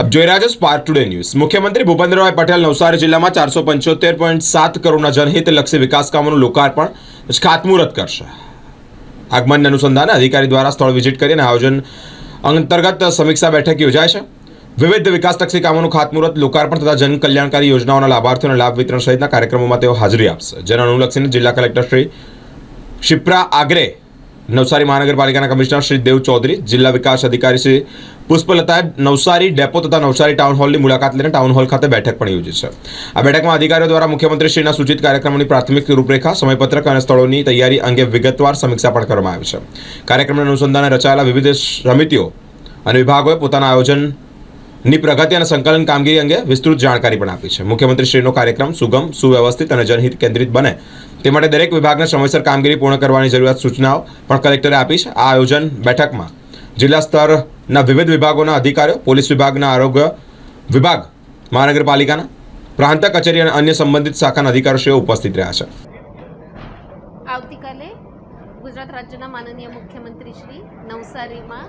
अब જોઈ રહ્યા છો સ્પાર્ક ટુડે ન્યૂઝ। મુખ્યમંત્રી ભૂપેન્દ્રભાઈ પટેલ નવસારી જિલ્લામાં 475.7 કરોડના જનહિતલક્ષી વિકાસ કામોનું લોકાર્પણ ખાતમુહૂર્ત કરશે। આગમન અનુસંધાને અધિકારી દ્વારા સ્થળ વિઝિટ કરીને આયોજન અંતર્ગત સમીક્ષા બેઠક યોજાય છે। વિવિધ વિકાસલક્ષી કામોનું ખાતમુહૂર્ત, લોકાર્પણ તથા જનકલ્યાણકારી યોજનાઓના લાભાર્થીઓને લાભ વિતરણ સહિતના કાર્યક્રમોમાં તેઓ હાજરી આપશે। જેના અનુલક્ષીને જિલ્લા કલેક્ટર શ્રી શિપ્રા આગ્રે, નવસારી મહાનગરપાલિકાના કમિશનર શ્રી દેવ ચૌધરી, જિલ્લા વિકાસ અધિકારી શ્રી પુષ્પલતાએ નવસારી ડેપો તથા નવસારી ટાઉન હોલની મુલાકાત લઈને ટાઉન હોલ ખાતે બેઠક પણ યોજી છે। આ બેઠકમાં અધિકારીઓ દ્વારા મુખ્યમંત્રીશ્રીના સૂચિત કાર્યક્રમોની પ્રાથમિક રૂપરેખા, સમયપત્રક અને સ્થળોની તૈયારી અંગે વિગતવાર સમીક્ષા પણ કરવામાં આવી છે। કાર્યક્રમના અનુસંધાને રચાયેલા વિવિધ સમિતિઓ અને વિભાગોએ પોતાના આયોજનની પ્રગતિ અને સંકલન કામગીરી અંગે વિસ્તૃત જાણકારી પણ આપી છે। મુખ્યમંત્રીશ્રીનો કાર્યક્રમ સુગમ, સુવ્યવસ્થિત અને જનહિત કેન્દ્રિત બને તે માટે દરેક વિભાગને સમયસર કામગીરી પૂર્ણ કરવાની જરૂરિયાત સૂચનાઓ પણ કલેક્ટરે આપી છે। આ આયોજન બેઠકમાં જિલ્લા સ્તરના વિવિધ વિભાગોના અધિકારીઓ, પોલીસ વિભાગના, આરોગ્ય વિભાગ, મહાનગરપાલિકાના પ્રાંત કચેરી અને અન્ય સંબંધિત શાખાના અધિકારીઓ ઉપસ્થિત રહ્યા છે। આવતીકાલે ગુજરાત રાજ્યના માનનીય મુખ્યમંત્રી શ્રી નવસારીમાં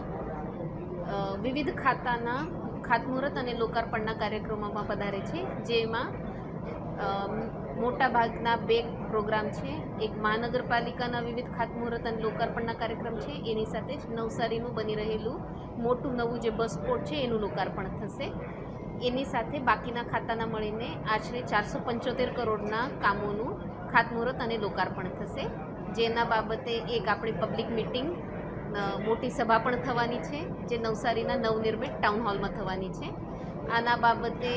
વિવિધ ખાતાના ખાતમુહૂર્ત અને લોકાર્પણના કાર્યક્રમોમાં પધારે છે, જેમાં મોટા ભાગના 2 પ્રોગ્રામ છે। એક મહાનગરપાલિકાના વિવિધ ખાતમુહૂર્ત અને લોકાર્પણના કાર્યક્રમ છે, એની સાથે જ નવસારીનું બની રહેલું મોટું નવું જે બસ પોર્ટ છે એનું લોકાર્પણ થશે। એની સાથે બાકીના ખાતાના મળીને આશરે 475 કરોડના કામોનું ખાતમુહૂર્ત અને લોકાર્પણ થશે। જેના બાબતે એક આપણી પબ્લિક મિટિંગ, મોટી સભા પણ થવાની છે, જે નવસારીના નવનિર્મિત ટાઉન હોલમાં થવાની છે। આના બાબતે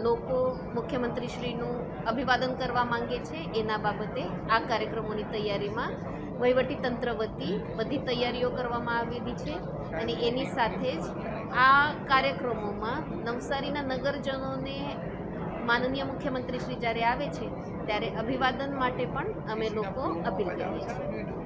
લોકો મુખ્યમંત્રીશ્રીનું અભિવાદન કરવા માંગે છે। એના બાબતે આ કાર્યક્રમોની તૈયારીમાં વહીવટીતંત્ર વતી બધી તૈયારીઓ કરવામાં આવેલી છે અને એની સાથે જ આ કાર્યક્રમોમાં નવસારીના નગરજનોને માનનીય મુખ્યમંત્રીશ્રી જ્યારે આવે છે ત્યારે અભિવાદન માટે પણ અમે લોકો અપીલ કરીએ છીએ।